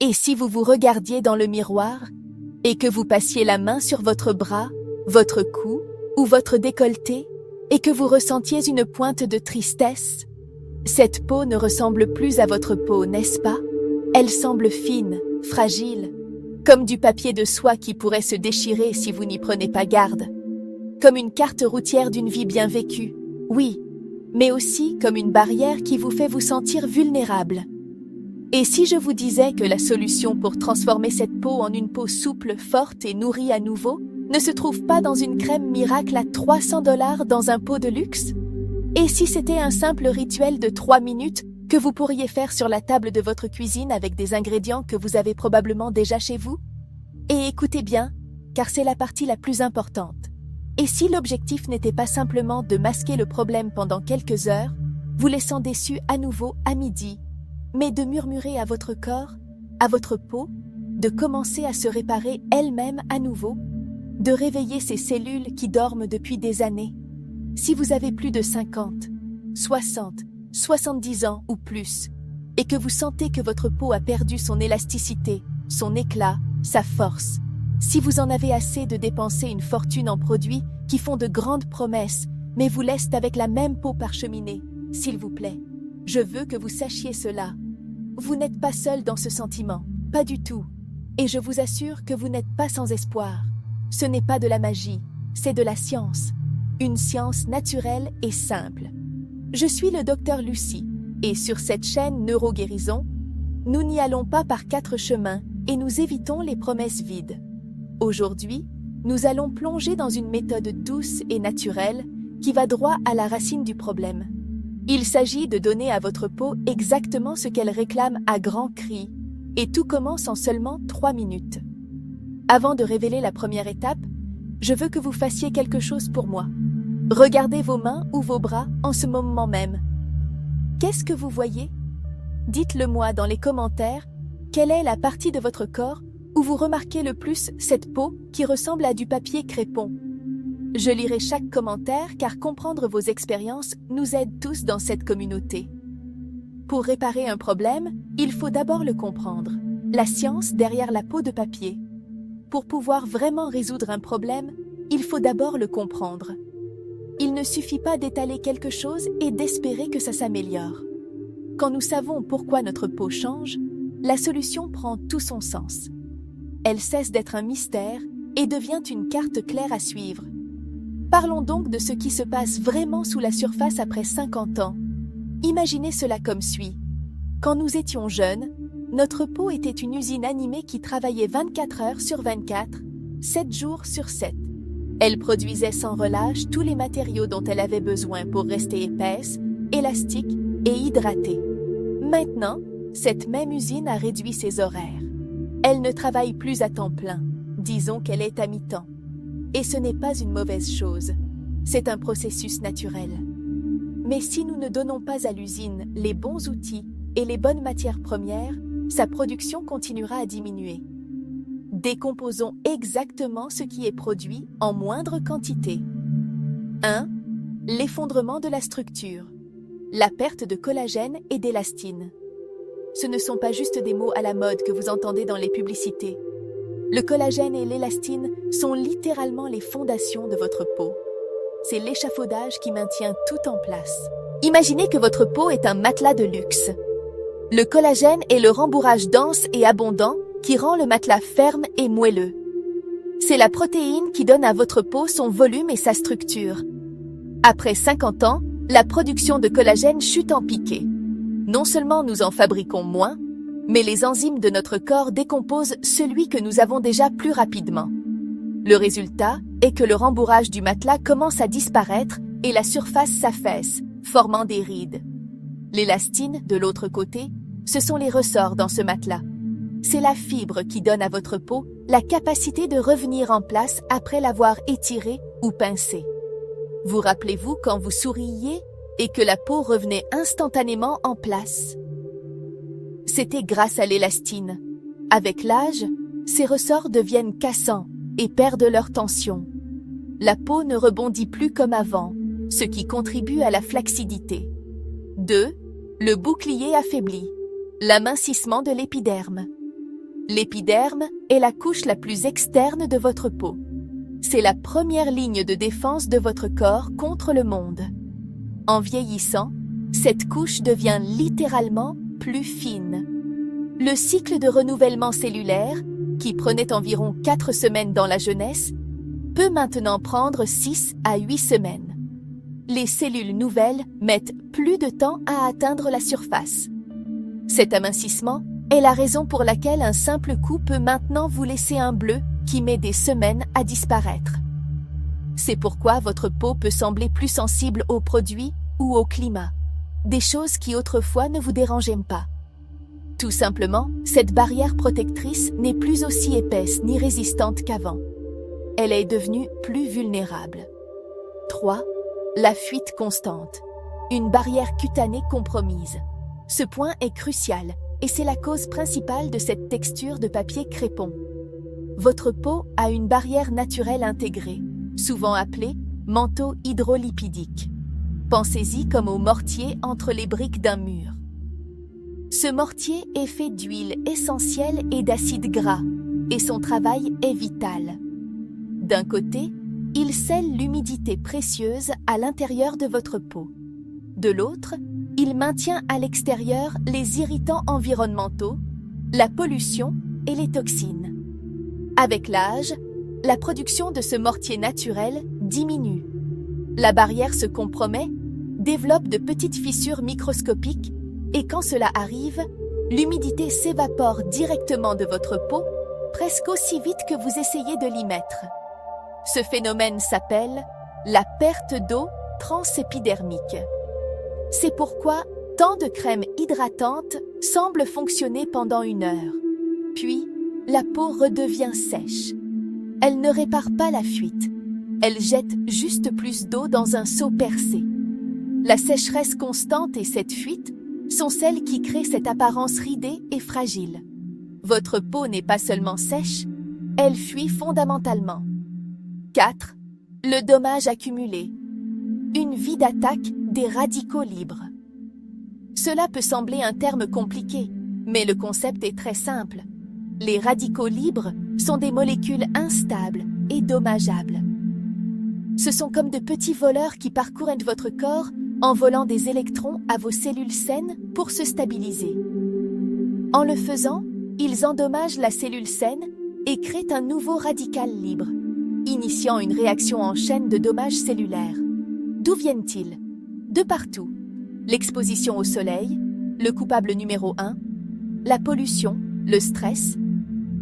Et si vous vous regardiez dans le miroir et que vous passiez la main sur votre bras, votre cou ou votre décolleté et que vous ressentiez une pointe de tristesse? Cette peau ne ressemble plus à votre peau, n'est-ce pas? Elle semble fine, fragile, comme du papier de soie qui pourrait se déchirer si vous n'y prenez pas garde. Comme une carte routière d'une vie bien vécue, oui, mais aussi comme une barrière qui vous fait vous sentir vulnérable. Et si je vous disais que la solution pour transformer cette peau en une peau souple, forte et nourrie à nouveau ne se trouve pas dans une crème miracle à 300 $ dans un pot de luxe? Et si c'était un simple rituel de 3 minutes que vous pourriez faire sur la table de votre cuisine avec des ingrédients que vous avez probablement déjà chez vous? Et écoutez bien, car c'est la partie la plus importante. Et si l'objectif n'était pas simplement de masquer le problème pendant quelques heures, vous laissant déçu à nouveau à midi, mais de murmurer à votre corps, à votre peau, de commencer à se réparer elle-même à nouveau, de réveiller ces cellules qui dorment depuis des années? Si vous avez plus de 50, 60, 70 ans ou plus, et que vous sentez que votre peau a perdu son élasticité, son éclat, sa force, si vous en avez assez de dépenser une fortune en produits qui font de grandes promesses, mais vous laissent avec la même peau parcheminée, s'il vous plaît, je veux que vous sachiez cela. Vous n'êtes pas seul dans ce sentiment, pas du tout. Et je vous assure que vous n'êtes pas sans espoir. Ce n'est pas de la magie, c'est de la science. Une science naturelle et simple. Je suis le docteur Lucie, et sur cette chaîne Neuroguérison, nous n'y allons pas par 4 chemins et nous évitons les promesses vides. Aujourd'hui, nous allons plonger dans une méthode douce et naturelle qui va droit à la racine du problème. Il s'agit de donner à votre peau exactement ce qu'elle réclame à grands cris, et tout commence en seulement 3 minutes. Avant de révéler la première étape, je veux que vous fassiez quelque chose pour moi. Regardez vos mains ou vos bras en ce moment même. Qu'est-ce que vous voyez? Dites-le moi dans les commentaires, quelle est la partie de votre corps où vous remarquez le plus cette peau qui ressemble à du papier crépon? Je lirai chaque commentaire car comprendre vos expériences nous aide tous dans cette communauté. Pour réparer un problème, il faut d'abord le comprendre. La science derrière la peau de papier. Pour pouvoir vraiment résoudre un problème, il faut d'abord le comprendre. Il ne suffit pas d'étaler quelque chose et d'espérer que ça s'améliore. Quand nous savons pourquoi notre peau change, la solution prend tout son sens. Elle cesse d'être un mystère et devient une carte claire à suivre. Parlons donc de ce qui se passe vraiment sous la surface après 50 ans. Imaginez cela comme suit. Quand nous étions jeunes, notre peau était une usine animée qui travaillait 24 heures sur 24, 7 jours sur 7. Elle produisait sans relâche tous les matériaux dont elle avait besoin pour rester épaisse, élastique et hydratée. Maintenant, cette même usine a réduit ses horaires. Elle ne travaille plus à temps plein, disons qu'elle est à mi-temps. Et ce n'est pas une mauvaise chose, c'est un processus naturel. Mais si nous ne donnons pas à l'usine les bons outils et les bonnes matières premières, sa production continuera à diminuer. Décomposons exactement ce qui est produit en moindre quantité. 1. L'effondrement de la structure. La perte de collagène et d'élastine. Ce ne sont pas juste des mots à la mode que vous entendez dans les publicités. Le collagène et l'élastine sont littéralement les fondations de votre peau. C'est l'échafaudage qui maintient tout en place. Imaginez que votre peau est un matelas de luxe. Le collagène est le rembourrage dense et abondant qui rend le matelas ferme et moelleux. C'est la protéine qui donne à votre peau son volume et sa structure. Après 50 ans, la production de collagène chute en piqué. Non seulement nous en fabriquons moins, mais les enzymes de notre corps décomposent celui que nous avons déjà plus rapidement. Le résultat est que le rembourrage du matelas commence à disparaître et la surface s'affaisse, formant des rides. L'élastine, de l'autre côté, ce sont les ressorts dans ce matelas. C'est la fibre qui donne à votre peau la capacité de revenir en place après l'avoir étirée ou pincée. Vous rappelez-vous quand vous souriiez et que la peau revenait instantanément en place? C'était grâce à l'élastine. Avec l'âge, ces ressorts deviennent cassants et perdent leur tension. La peau ne rebondit plus comme avant, ce qui contribue à la flacidité. 2. Le bouclier affaibli. L'amincissement de l'épiderme. L'épiderme est la couche la plus externe de votre peau. C'est la première ligne de défense de votre corps contre le monde. En vieillissant, cette couche devient littéralement plus fine. Le cycle de renouvellement cellulaire, qui prenait environ 4 semaines dans la jeunesse, peut maintenant prendre 6 à 8 semaines. Les cellules nouvelles mettent plus de temps à atteindre la surface. Cet amincissement est la raison pour laquelle un simple coup peut maintenant vous laisser un bleu qui met des semaines à disparaître. C'est pourquoi votre peau peut sembler plus sensible aux produits ou au climat, des choses qui autrefois ne vous dérangeaient pas. Tout simplement, cette barrière protectrice n'est plus aussi épaisse ni résistante qu'avant. Elle est devenue plus vulnérable. 3. La fuite constante. Une barrière cutanée compromise. Ce point est crucial et c'est la cause principale de cette texture de papier crépon. Votre peau a une barrière naturelle intégrée, souvent appelée manteau hydrolipidique. Pensez-y comme au mortier entre les briques d'un mur. Ce mortier est fait d'huile essentielle et d'acides gras, et son travail est vital. D'un côté, il scelle l'humidité précieuse à l'intérieur de votre peau. De l'autre, il maintient à l'extérieur les irritants environnementaux, la pollution et les toxines. Avec l'âge, la production de ce mortier naturel diminue. La barrière se compromet, développe de petites fissures microscopiques et quand cela arrive, l'humidité s'évapore directement de votre peau, presque aussi vite que vous essayez de l'y mettre. Ce phénomène s'appelle la perte d'eau transépidermique. C'est pourquoi tant de crèmes hydratantes semblent fonctionner pendant 1 heure. Puis, la peau redevient sèche. Elle ne répare pas la fuite. Elle jette juste plus d'eau dans un seau percé. La sécheresse constante et cette fuite sont celles qui créent cette apparence ridée et fragile. Votre peau n'est pas seulement sèche, elle fuit fondamentalement. 4. Le dommage accumulé. Une vie d'attaque des radicaux libres. Cela peut sembler un terme compliqué, mais le concept est très simple. Les radicaux libres sont des molécules instables et dommageables. Ce sont comme de petits voleurs qui parcourent votre corps en volant des électrons à vos cellules saines pour se stabiliser. En le faisant, ils endommagent la cellule saine et créent un nouveau radical libre, initiant une réaction en chaîne de dommages cellulaires. D'où viennent-ils? De partout. L'exposition au soleil, le coupable numéro 1, la pollution, le stress,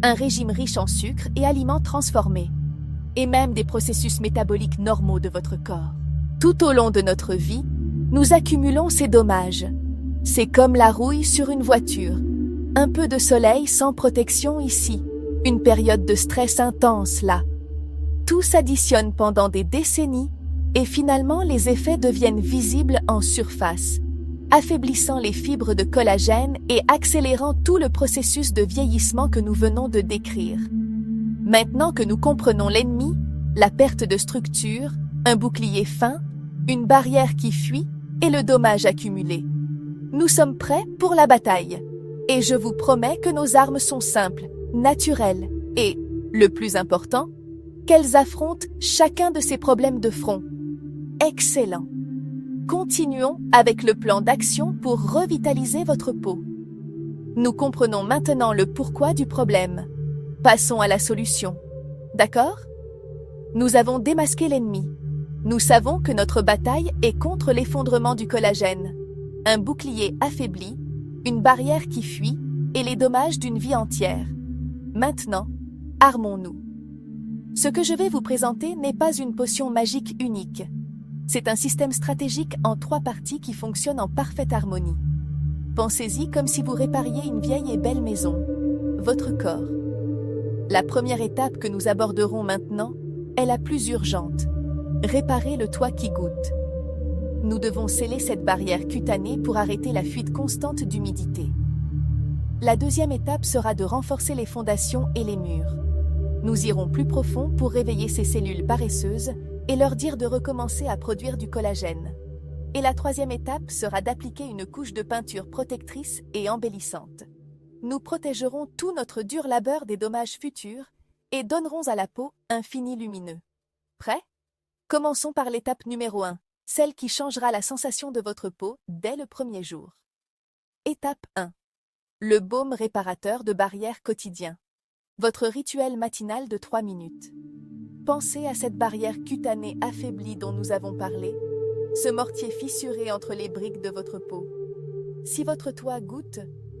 un régime riche en sucre et aliments transformés, et même des processus métaboliques normaux de votre corps. Tout au long de notre vie, nous accumulons ces dommages. C'est comme la rouille sur une voiture. Un peu de soleil sans protection ici, une période de stress intense là. Tout s'additionne pendant des décennies et finalement les effets deviennent visibles en surface, affaiblissant les fibres de collagène et accélérant tout le processus de vieillissement que nous venons de décrire. Maintenant que nous comprenons l'ennemi, la perte de structure, un bouclier fin, une barrière qui fuit et le dommage accumulé. Nous sommes prêts pour la bataille. Et je vous promets que nos armes sont simples, naturelles et, le plus important, qu'elles affrontent chacun de ces problèmes de front. Excellent. Continuons avec le plan d'action pour revitaliser votre peau. Nous comprenons maintenant le pourquoi du problème. Passons à la solution. D'accord? Nous avons démasqué l'ennemi. Nous savons que notre bataille est contre l'effondrement du collagène, un bouclier affaibli, une barrière qui fuit et les dommages d'une vie entière. Maintenant, armons-nous. Ce que je vais vous présenter n'est pas une potion magique unique. C'est un système stratégique en 3 parties qui fonctionne en parfaite harmonie. Pensez-y comme si vous répariez une vieille et belle maison, votre corps. La première étape que nous aborderons maintenant est la plus urgente. Réparer le toit qui goutte. Nous devons sceller cette barrière cutanée pour arrêter la fuite constante d'humidité. La deuxième étape sera de renforcer les fondations et les murs. Nous irons plus profond pour réveiller ces cellules paresseuses et leur dire de recommencer à produire du collagène. Et la troisième étape sera d'appliquer une couche de peinture protectrice et embellissante. nous protégerons tout notre dur labeur des dommages futurs et donnerons à la peau un fini lumineux. Prêt? Commençons par l'étape numéro 1, celle qui changera la sensation de votre peau dès le premier jour. Étape 1. Le baume réparateur de barrière quotidien. Votre rituel matinal de 3 minutes. Pensez à cette barrière cutanée affaiblie dont nous avons parlé, ce mortier fissuré entre les briques de votre peau. Si votre toit goutte,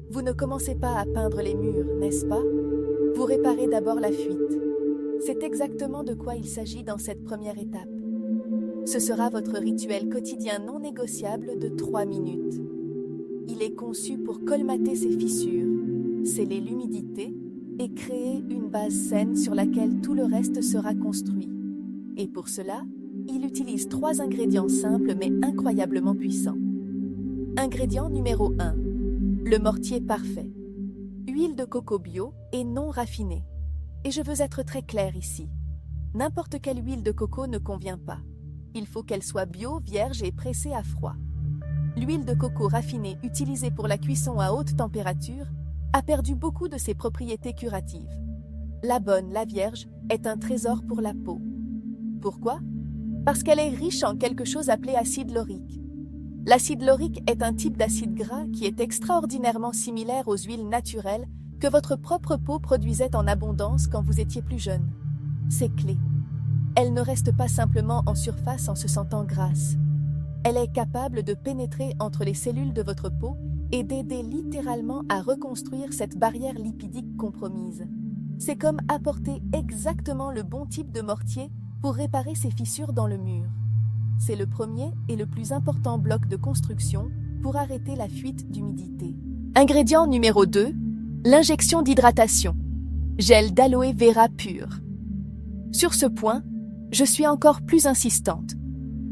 vous ne commencez pas à peindre les murs, n'est-ce pas? Vous réparez d'abord la fuite. C'est exactement de quoi il s'agit dans cette première étape. Ce sera votre rituel quotidien non négociable de 3 minutes. Il est conçu pour colmater ces fissures, sceller l'humidité et créer une base saine sur laquelle tout le reste sera construit. Et pour cela, il utilise 3 ingrédients simples mais incroyablement puissants. Ingrédient numéro 1. Le mortier parfait. Huile de coco bio et non raffinée. Et je veux être très claire ici. N'importe quelle huile de coco ne convient pas. Il faut qu'elle soit bio, vierge et pressée à froid. L'huile de coco raffinée utilisée pour la cuisson à haute température a perdu beaucoup de ses propriétés curatives. La bonne, la vierge, est un trésor pour la peau. Pourquoi? Parce qu'elle est riche en quelque chose appelé acide laurique. L'acide laurique est un type d'acide gras qui est extraordinairement similaire aux huiles naturelles que votre propre peau produisait en abondance quand vous étiez plus jeune. C'est clé. Elle ne reste pas simplement en surface en se sentant grasse. Elle est capable de pénétrer entre les cellules de votre peau et d'aider littéralement à reconstruire cette barrière lipidique compromise. C'est comme apporter exactement le bon type de mortier pour réparer ces fissures dans le mur. C'est le premier et le plus important bloc de construction pour arrêter la fuite d'humidité. Ingrédient numéro 2, l'injection d'hydratation. Gel d'aloe vera pur. Sur ce point, je suis encore plus insistante.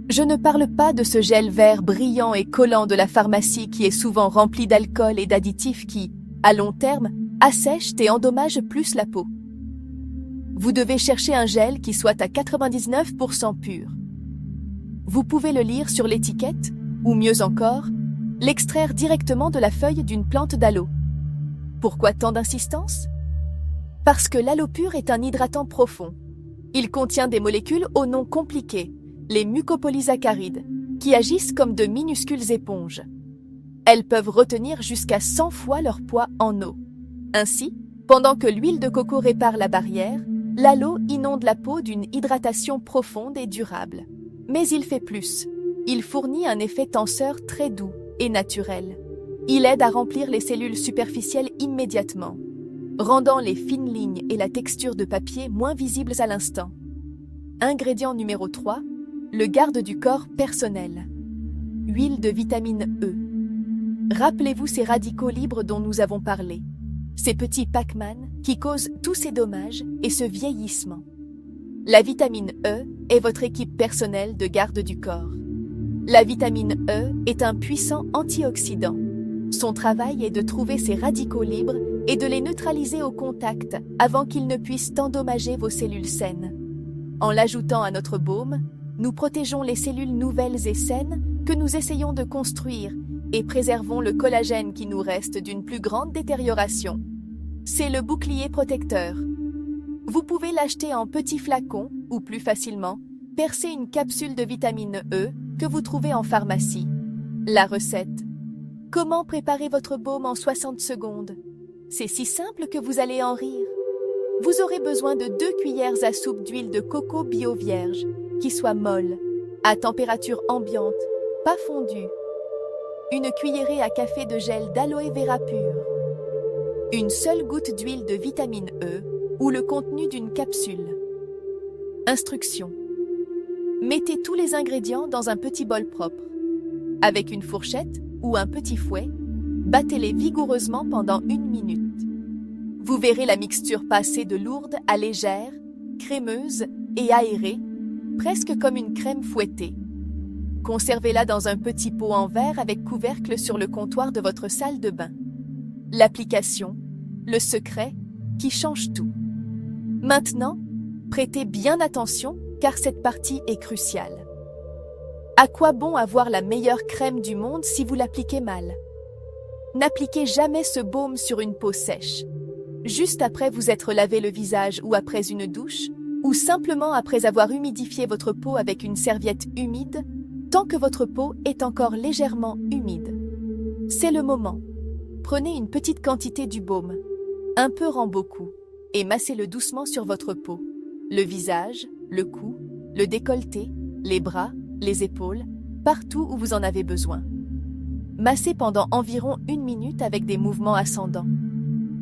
Je ne parle pas de ce gel vert brillant et collant de la pharmacie qui est souvent rempli d'alcool et d'additifs qui, à long terme, assèchent et endommagent plus la peau. Vous devez chercher un gel qui soit à 99% pur. Vous pouvez le lire sur l'étiquette, ou mieux encore, l'extraire directement de la feuille d'une plante d'aloe. Pourquoi tant d'insistance? Parce que l'aloe pur est un hydratant profond. Il contient des molécules au nom compliqué, les mucopolysaccharides, qui agissent comme de minuscules éponges. Elles peuvent retenir jusqu'à 100 fois leur poids en eau. Ainsi, pendant que l'huile de coco répare la barrière, l'aloe inonde la peau d'une hydratation profonde et durable. Mais il fait plus. Il fournit un effet tenseur très doux et naturel. Il aide à remplir les cellules superficielles immédiatement, rendant les fines lignes et la texture de papier moins visibles à l'instant. Ingrédient numéro 3, le garde du corps personnel. Huile de vitamine E. Rappelez-vous ces radicaux libres dont nous avons parlé, ces petits Pac-Man qui causent tous ces dommages et ce vieillissement. La vitamine E est votre équipe personnelle de garde du corps. La vitamine E est un puissant antioxydant. Son travail est de trouver ces radicaux libres et de les neutraliser au contact avant qu'ils ne puissent endommager vos cellules saines. En l'ajoutant à notre baume, nous protégeons les cellules nouvelles et saines que nous essayons de construire et préservons le collagène qui nous reste d'une plus grande détérioration. C'est le bouclier protecteur. Vous pouvez l'acheter en petits flacons ou plus facilement, percer une capsule de vitamine E que vous trouvez en pharmacie. La recette. Comment préparer votre baume en 60 secondes? C'est si simple que vous allez en rire. Vous aurez besoin de 2 cuillères à soupe d'huile de coco bio vierge, qui soit molle, à température ambiante, pas fondue. Une cuillerée à café de gel d'aloe vera pur. Une seule goutte d'huile de vitamine E ou le contenu d'une capsule. Instructions. Mettez tous les ingrédients dans un petit bol propre. Avec une fourchette ou un petit fouet, battez-les vigoureusement pendant 1 minute. Vous verrez la mixture passer de lourde à légère, crémeuse et aérée, presque comme une crème fouettée. Conservez-la dans un petit pot en verre avec couvercle sur le comptoir de votre salle de bain. L'application, le secret, qui change tout. Maintenant, prêtez bien attention car cette partie est cruciale. À quoi bon avoir la meilleure crème du monde si vous l'appliquez mal? N'appliquez jamais ce baume sur une peau sèche. Juste après vous être lavé le visage ou après une douche, ou simplement après avoir humidifié votre peau avec une serviette humide, tant que votre peau est encore légèrement humide. C'est le moment. Prenez une petite quantité du baume, un peu rend beaucoup, et massez-le doucement sur votre peau, le visage, le cou, le décolleté, les bras, les épaules, partout où vous en avez besoin. Massez pendant environ 1 minute avec des mouvements ascendants.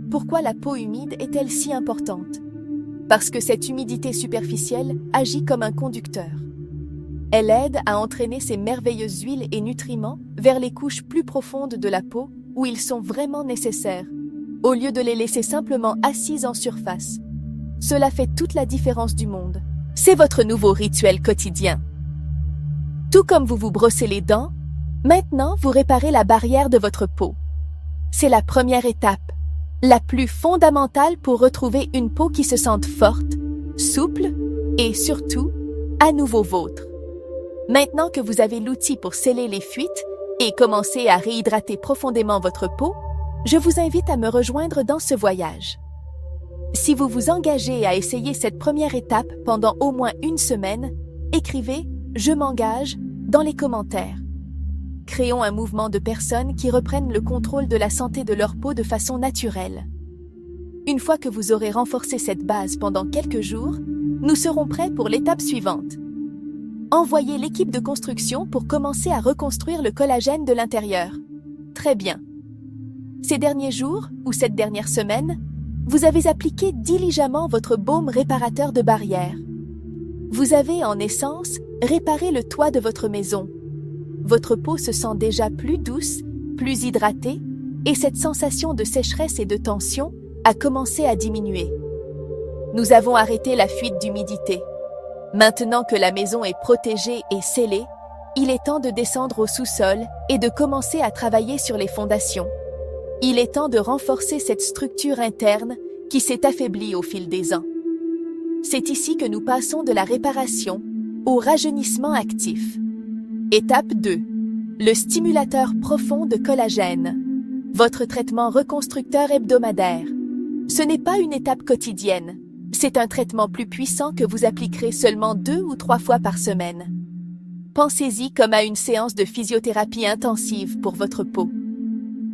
Pourquoi la peau humide est-elle si importante? Parce que cette humidité superficielle agit comme un conducteur. Elle aide à entraîner ces merveilleuses huiles et nutriments vers les couches plus profondes de la peau où ils sont vraiment nécessaires, au lieu de les laisser simplement assises en surface. Cela fait toute la différence du monde. C'est votre nouveau rituel quotidien. Tout comme vous vous brossez les dents, maintenant vous réparez la barrière de votre peau. C'est la première étape, la plus fondamentale pour retrouver une peau qui se sente forte, souple et surtout, à nouveau vôtre. Maintenant que vous avez l'outil pour sceller les fuites et commencer à réhydrater profondément votre peau, je vous invite à me rejoindre dans ce voyage. Si vous vous engagez à essayer cette première étape pendant au moins 1 semaine, écrivez « Je m'engage » dans les commentaires. Créons un mouvement de personnes qui reprennent le contrôle de la santé de leur peau de façon naturelle. Une fois que vous aurez renforcé cette base pendant quelques jours, nous serons prêts pour l'étape suivante. Envoyez l'équipe de construction pour commencer à reconstruire le collagène de l'intérieur. Très bien. Ces derniers jours, ou cette dernière semaine, vous avez appliqué diligemment votre baume réparateur de barrière. Vous avez, en essence, réparé le toit de votre maison. Votre peau se sent déjà plus douce, plus hydratée, et cette sensation de sécheresse et de tension a commencé à diminuer. Nous avons arrêté la fuite d'humidité. Maintenant que la maison est protégée et scellée, il est temps de descendre au sous-sol et de commencer à travailler sur les fondations. Il est temps de renforcer cette structure interne qui s'est affaiblie au fil des ans. C'est ici que nous passons de la réparation au rajeunissement actif. Étape 2. Le stimulateur profond de collagène. Votre traitement reconstructeur hebdomadaire. Ce n'est pas une étape quotidienne. C'est un traitement plus puissant que vous appliquerez seulement 2 ou 3 fois par semaine. Pensez-y comme à une séance de physiothérapie intensive pour votre peau.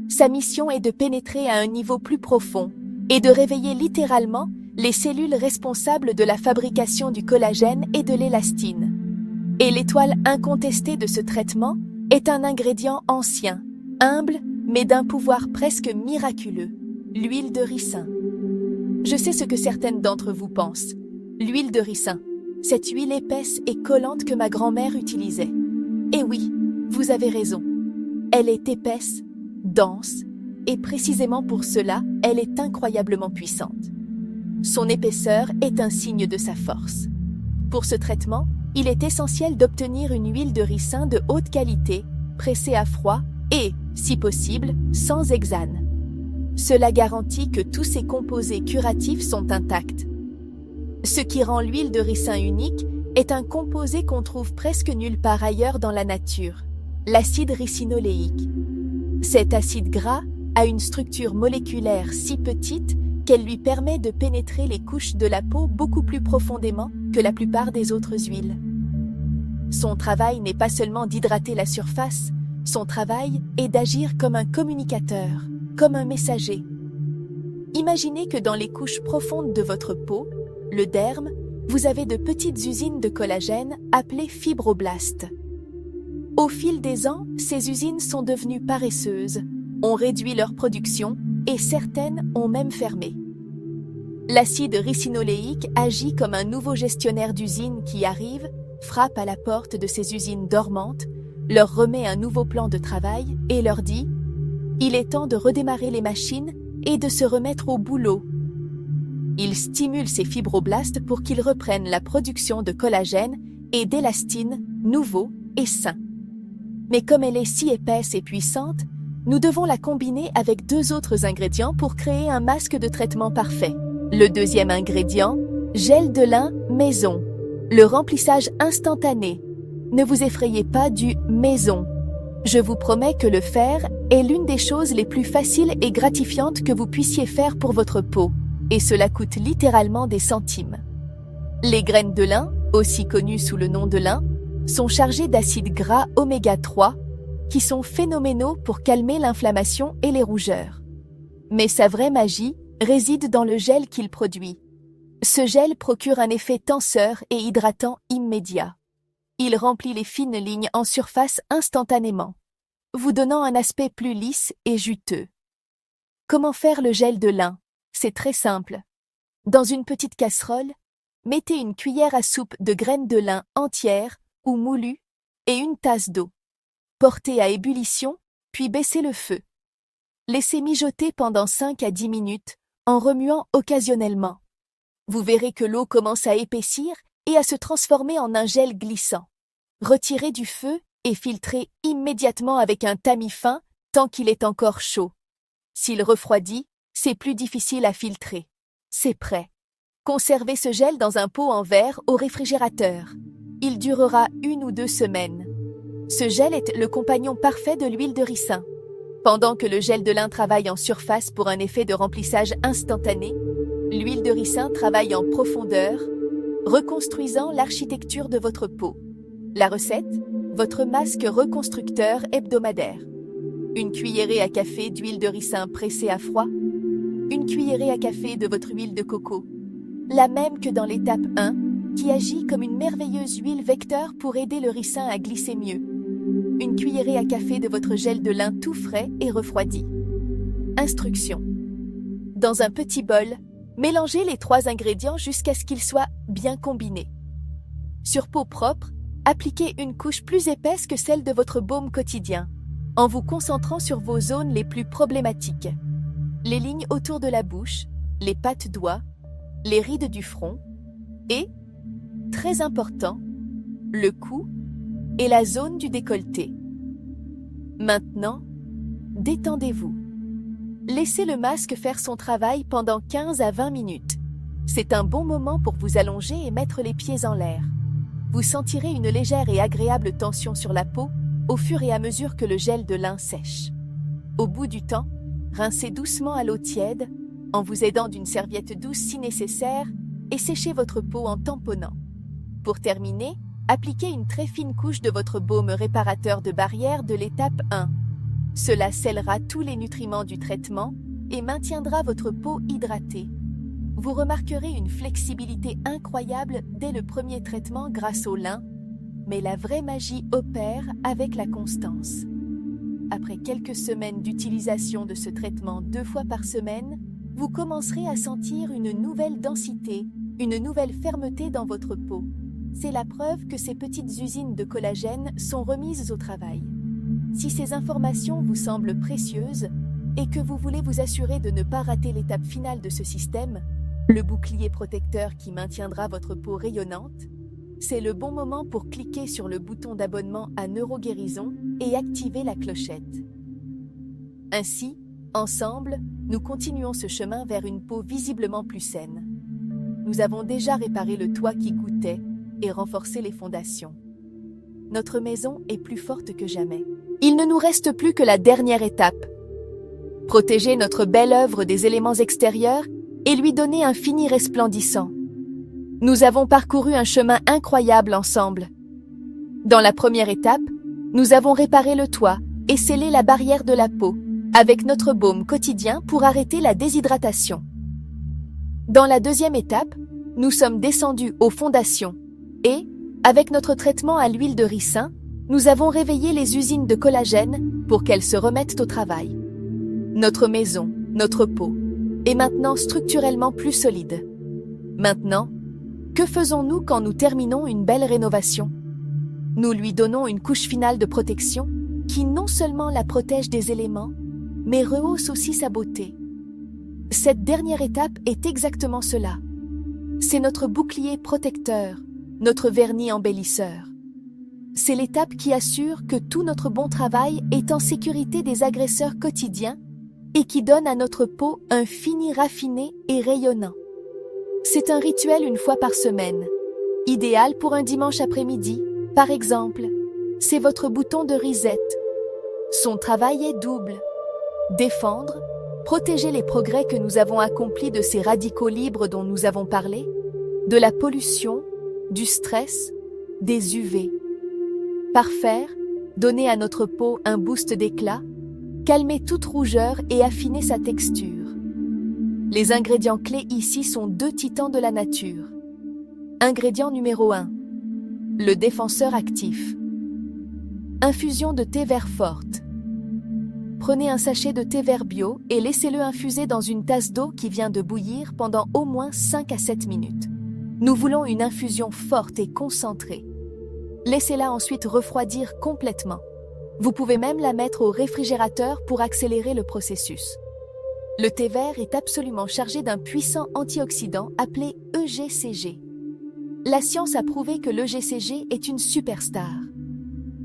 Sa mission est de pénétrer à un niveau plus profond et de réveiller littéralement les cellules responsables de la fabrication du collagène et de l'élastine. Et l'étoile incontestée de ce traitement est un ingrédient ancien, humble, mais d'un pouvoir presque miraculeux, l'huile de ricin. Je sais ce que certaines d'entre vous pensent. L'huile de ricin, cette huile épaisse et collante que ma grand-mère utilisait. Et oui, vous avez raison. Elle est épaisse, dense, et précisément pour cela, elle est incroyablement puissante. Son épaisseur est un signe de sa force. Pour ce traitement, il est essentiel d'obtenir une huile de ricin de haute qualité, pressée à froid et, si possible, sans hexane. Cela garantit que tous ses composés curatifs sont intacts. Ce qui rend l'huile de ricin unique est un composé qu'on trouve presque nulle part ailleurs dans la nature, l'acide ricinoléique. Cet acide gras a une structure moléculaire si petite qu'elle lui permet de pénétrer les couches de la peau beaucoup plus profondément que la plupart des autres huiles. Son travail n'est pas seulement d'hydrater la surface, son travail est d'agir comme un communicateur, comme un messager. Imaginez que dans les couches profondes de votre peau, le derme, vous avez de petites usines de collagène appelées fibroblastes. Au fil des ans, ces usines sont devenues paresseuses, ont réduit leur production et certaines ont même fermé. L'acide ricinoléique agit comme un nouveau gestionnaire d'usine qui arrive, frappe à la porte de ces usines dormantes, leur remet un nouveau plan de travail et leur dit « Il est temps de redémarrer les machines et de se remettre au boulot ». Il stimule ces fibroblastes pour qu'ils reprennent la production de collagène et d'élastine nouveaux et sains. Mais comme elle est si épaisse et puissante, nous devons la combiner avec 2 autres ingrédients pour créer un masque de traitement parfait. Le deuxième ingrédient, gel de lin maison. Le remplissage instantané. Ne vous effrayez pas du maison. Je vous promets que le faire est l'une des choses les plus faciles et gratifiantes que vous puissiez faire pour votre peau, et cela coûte littéralement des centimes. Les graines de lin, aussi connues sous le nom de lin, sont chargées d'acides gras oméga 3, qui sont phénoménaux pour calmer l'inflammation et les rougeurs. Mais sa vraie magie réside dans le gel qu'il produit. Ce gel procure un effet tenseur et hydratant immédiat. Il remplit les fines lignes en surface instantanément, vous donnant un aspect plus lisse et juteux. Comment faire le gel de lin? C'est très simple. Dans une petite casserole, mettez une cuillère à soupe de graines de lin entières ou moulues et une tasse d'eau. Portez à ébullition, puis baissez le feu. Laissez mijoter pendant 5 à 10 minutes en remuant occasionnellement. Vous verrez que l'eau commence à épaissir et à se transformer en un gel glissant. Retirez du feu et filtrez immédiatement avec un tamis fin tant qu'il est encore chaud. S'il refroidit, c'est plus difficile à filtrer. C'est prêt. Conservez ce gel dans un pot en verre au réfrigérateur. Il durera 1 ou 2 semaines. Ce gel est le compagnon parfait de l'huile de ricin. Pendant que le gel de lin travaille en surface pour un effet de remplissage instantané, l'huile de ricin travaille en profondeur, reconstruisant l'architecture de votre peau. La recette, votre masque reconstructeur hebdomadaire. Une cuillerée à café d'huile de ricin pressée à froid. Une cuillerée à café de votre huile de coco. La même que dans l'étape 1, qui agit comme une merveilleuse huile vecteur pour aider le ricin à glisser mieux. Une cuillerée à café de votre gel de lin tout frais et refroidi. Instruction. Dans un petit bol, mélangez les 3 ingrédients jusqu'à ce qu'ils soient bien combinés. Sur peau propre, appliquez une couche plus épaisse que celle de votre baume quotidien, en vous concentrant sur vos zones les plus problématiques. Les lignes autour de la bouche, les pattes doigts, les rides du front et, très important, le cou et la zone du décolleté. Maintenant, détendez-vous. Laissez le masque faire son travail pendant 15 à 20 minutes. C'est un bon moment pour vous allonger et mettre les pieds en l'air. Vous sentirez une légère et agréable tension sur la peau au fur et à mesure que le gel de lin sèche. Au bout du temps, rincez doucement à l'eau tiède, en vous aidant d'une serviette douce si nécessaire, et séchez votre peau en tamponnant. Pour terminer, appliquez une très fine couche de votre baume réparateur de barrière de l'étape 1. Cela scellera tous les nutriments du traitement et maintiendra votre peau hydratée. Vous remarquerez une flexibilité incroyable dès le premier traitement grâce au lin, mais la vraie magie opère avec la constance. Après quelques semaines d'utilisation de ce traitement 2 fois par semaine, vous commencerez à sentir une nouvelle densité, une nouvelle fermeté dans votre peau. C'est la preuve que ces petites usines de collagène sont remises au travail. Si ces informations vous semblent précieuses et que vous voulez vous assurer de ne pas rater l'étape finale de ce système, le bouclier protecteur qui maintiendra votre peau rayonnante, c'est le bon moment pour cliquer sur le bouton d'abonnement à NeuroGuérison et activer la clochette. Ainsi, ensemble, nous continuons ce chemin vers une peau visiblement plus saine. Nous avons déjà réparé le toit qui goûtait et renforcé les fondations. Notre maison est plus forte que jamais. Il ne nous reste plus que la dernière étape. Protéger notre belle œuvre des éléments extérieurs et lui donner un fini resplendissant. Nous avons parcouru un chemin incroyable ensemble. Dans la première étape, nous avons réparé le toit et scellé la barrière de la peau avec notre baume quotidien pour arrêter la déshydratation. Dans la deuxième étape, nous sommes descendus aux fondations et, avec notre traitement à l'huile de ricin, nous avons réveillé les usines de collagène pour qu'elles se remettent au travail. Notre maison, notre peau, est maintenant structurellement plus solide. Maintenant, que faisons-nous quand nous terminons une belle rénovation? Nous lui donnons une couche finale de protection qui non seulement la protège des éléments, mais rehausse aussi sa beauté. Cette dernière étape est exactement cela. C'est notre bouclier protecteur, notre vernis embellisseur. C'est l'étape qui assure que tout notre bon travail est en sécurité des agresseurs quotidiens et qui donne à notre peau un fini raffiné et rayonnant. C'est un rituel 1 fois par semaine, idéal pour un dimanche après-midi, par exemple. C'est votre bouton de reset, Son travail est double. Défendre, protéger les progrès que nous avons accomplis de ces radicaux libres dont nous avons parlé, de la pollution, du stress, des UV. Parfaire, donner à notre peau un boost d'éclat, calmer toute rougeur et affiner sa texture. Les ingrédients clés ici sont 2 titans de la nature. Ingrédient numéro 1. Le défenseur actif. Infusion de thé vert forte. Prenez un sachet de thé vert bio et laissez-le infuser dans une tasse d'eau qui vient de bouillir pendant au moins 5 à 7 minutes. Nous voulons une infusion forte et concentrée. Laissez-la ensuite refroidir complètement. Vous pouvez même la mettre au réfrigérateur pour accélérer le processus. Le thé vert est absolument chargé d'un puissant antioxydant appelé EGCG. La science a prouvé que l'EGCG est une superstar.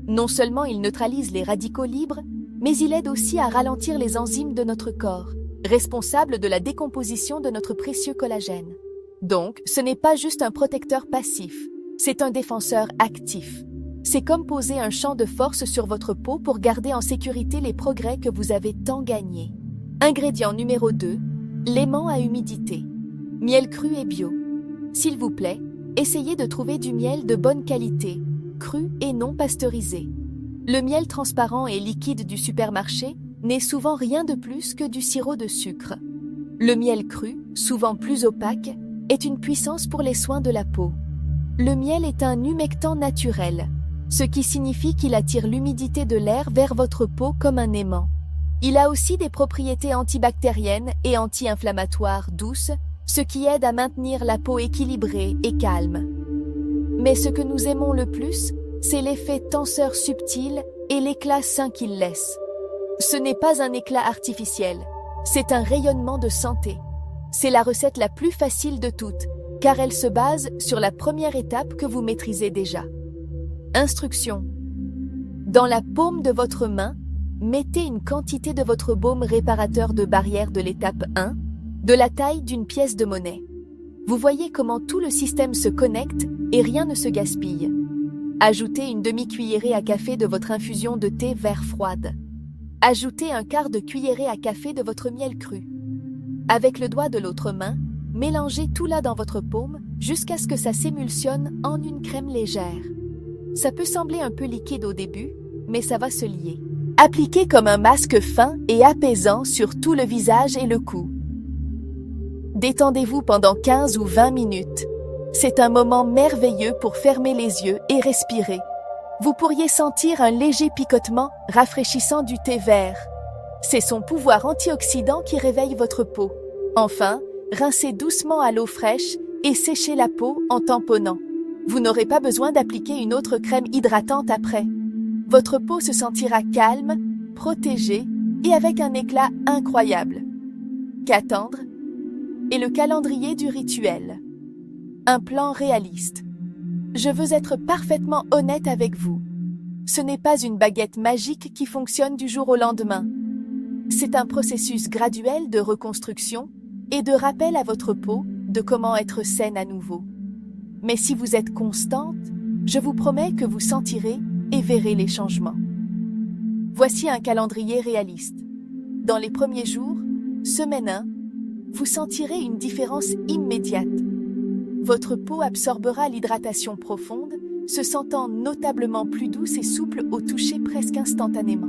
Non seulement il neutralise les radicaux libres, mais il aide aussi à ralentir les enzymes de notre corps, responsables de la décomposition de notre précieux collagène. Donc, ce n'est pas juste un protecteur passif, c'est un défenseur actif. C'est comme poser un champ de force sur votre peau pour garder en sécurité les progrès que vous avez tant gagnés. Ingrédient numéro 2, l'aimant à humidité. Miel cru et bio. S'il vous plaît, essayez de trouver du miel de bonne qualité, cru et non pasteurisé. Le miel transparent et liquide du supermarché n'est souvent rien de plus que du sirop de sucre. Le miel cru, souvent plus opaque, est une puissance pour les soins de la peau. Le miel est un humectant naturel, ce qui signifie qu'il attire l'humidité de l'air vers votre peau comme un aimant. Il a aussi des propriétés antibactériennes et anti-inflammatoires douces, ce qui aide à maintenir la peau équilibrée et calme. Mais ce que nous aimons le plus, c'est l'effet tenseur subtil et l'éclat sain qu'il laisse. Ce n'est pas un éclat artificiel, c'est un rayonnement de santé. C'est la recette la plus facile de toutes, car elle se base sur la première étape que vous maîtrisez déjà. Instruction. Dans la paume de votre main, mettez une quantité de votre baume réparateur de barrière de l'étape 1, de la taille d'une pièce de monnaie. Vous voyez comment tout le système se connecte et rien ne se gaspille. Ajoutez une demi-cuillerée à café de votre infusion de thé vert froide. Ajoutez un quart de cuillerée à café de votre miel cru. Avec le doigt de l'autre main, mélangez tout là dans votre paume jusqu'à ce que ça s'émulsionne en une crème légère. Ça peut sembler un peu liquide au début, mais ça va se lier. Appliquez comme un masque fin et apaisant sur tout le visage et le cou. Détendez-vous pendant 15 ou 20 minutes. C'est un moment merveilleux pour fermer les yeux et respirer. Vous pourriez sentir un léger picotement rafraîchissant du thé vert. C'est son pouvoir antioxydant qui réveille votre peau. Enfin, rincez doucement à l'eau fraîche et séchez la peau en tamponnant. Vous n'aurez pas besoin d'appliquer une autre crème hydratante après. Votre peau se sentira calme, protégée et avec un éclat incroyable. Qu'attendre? Et le calendrier du rituel. Un plan réaliste. Je veux être parfaitement honnête avec vous. Ce n'est pas une baguette magique qui fonctionne du jour au lendemain. C'est un processus graduel de reconstruction et de rappel à votre peau de comment être saine à nouveau. Mais si vous êtes constante, je vous promets que vous sentirez et verrez les changements. Voici un calendrier réaliste. Dans les premiers jours, semaine 1, vous sentirez une différence immédiate. Votre peau absorbera l'hydratation profonde, se sentant notablement plus douce et souple au toucher presque instantanément.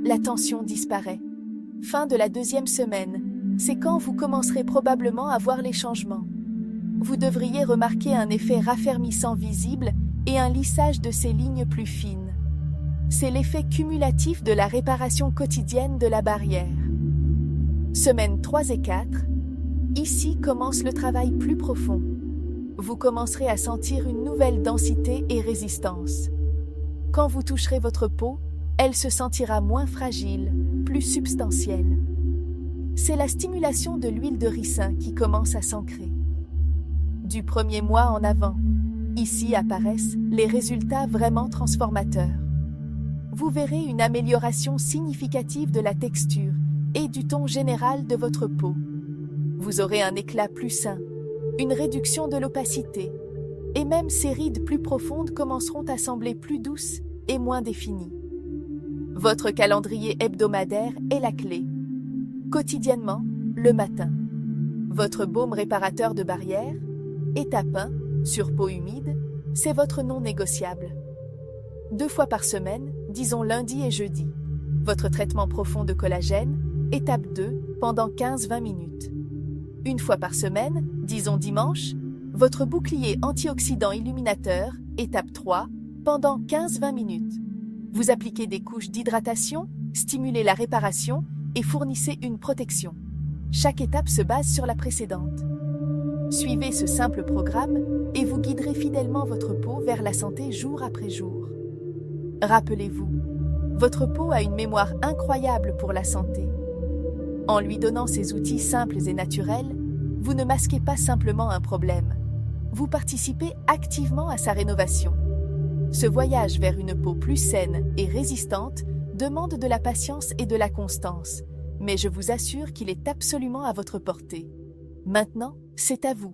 La tension disparaît. Fin de la 2e semaine, c'est quand vous commencerez probablement à voir les changements. Vous devriez remarquer un effet raffermissant visible et un lissage de ces lignes plus fines. C'est l'effet cumulatif de la réparation quotidienne de la barrière. Semaines 3 et 4, ici commence le travail plus profond. Vous commencerez à sentir une nouvelle densité et résistance. Quand vous toucherez votre peau, elle se sentira moins fragile, plus substantielle. C'est la stimulation de l'huile de ricin qui commence à s'ancrer. Du premier mois en avant, ici apparaissent les résultats vraiment transformateurs. Vous verrez une amélioration significative de la texture et du ton général de votre peau. Vous aurez un éclat plus sain, une réduction de l'opacité, et même ces rides plus profondes commenceront à sembler plus douces et moins définies. Votre calendrier hebdomadaire est la clé. Quotidiennement, le matin. Votre baume réparateur de barrières, étape 1, sur peau humide, c'est votre non négociable. 2 fois par semaine, disons lundi et jeudi. Votre traitement profond de collagène, étape 2, pendant 15-20 minutes. 1 fois par semaine, disons dimanche, votre bouclier antioxydant illuminateur, étape 3, pendant 15-20 minutes. Vous appliquez des couches d'hydratation, stimulez la réparation et fournissez une protection. Chaque étape se base sur la précédente. Suivez ce simple programme et vous guiderez fidèlement votre peau vers la santé jour après jour. Rappelez-vous, votre peau a une mémoire incroyable pour la santé. En lui donnant ces outils simples et naturels, vous ne masquez pas simplement un problème. Vous participez activement à sa rénovation. Ce voyage vers une peau plus saine et résistante demande de la patience et de la constance, mais je vous assure qu'il est absolument à votre portée. Maintenant, c'est à vous.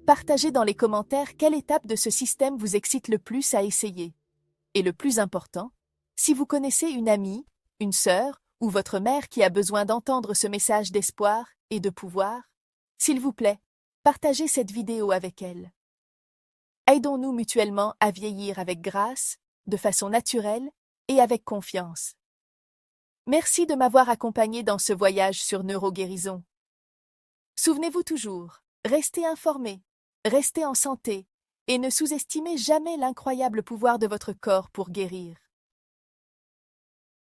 Partagez dans les commentaires quelle étape de ce système vous excite le plus à essayer. Et le plus important, si vous connaissez une amie, une sœur ou votre mère qui a besoin d'entendre ce message d'espoir et de pouvoir, s'il vous plaît, partagez cette vidéo avec elle. Aidons-nous mutuellement à vieillir avec grâce, de façon naturelle et avec confiance. Merci de m'avoir accompagné dans ce voyage sur Neuroguérison. Souvenez-vous toujours, restez informés, restez en santé et ne sous-estimez jamais l'incroyable pouvoir de votre corps pour guérir.